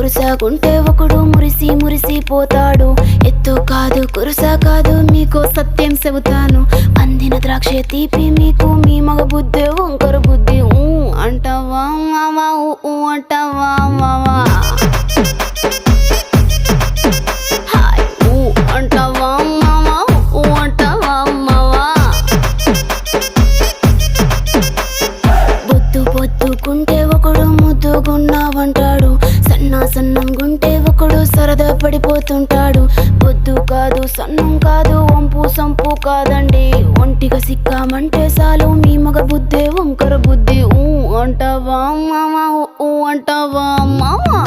వరుసగుంటే ఒకడు మురిసి మురిసిపోతాడు. ఎత్తు కాదు కురుస కాదు మీకో సత్యం చెబుతాను. అందిన ద్రాక్ష తీపి మీకు మీ మగ బుద్ధి వంకర బుద్ధి. అంటావా మావా అంటావా మావా అంటావా మావా అంటావా మావా. బొద్దు పొద్దుకుంటే ఒకడు ముద్దుగున్నావంటాడు. సన్నం గుంటే ఒకడు సరదా పడిపోతుంటాడు. బొద్దు కాదు సన్నం కాదు వంపు సంపు కాదండి. ఒంటిగా సిక్కామంటే చాలు మీ మగ బుద్ధి వంకర బుద్ధి. అంటావా మావా అంటావా మావా.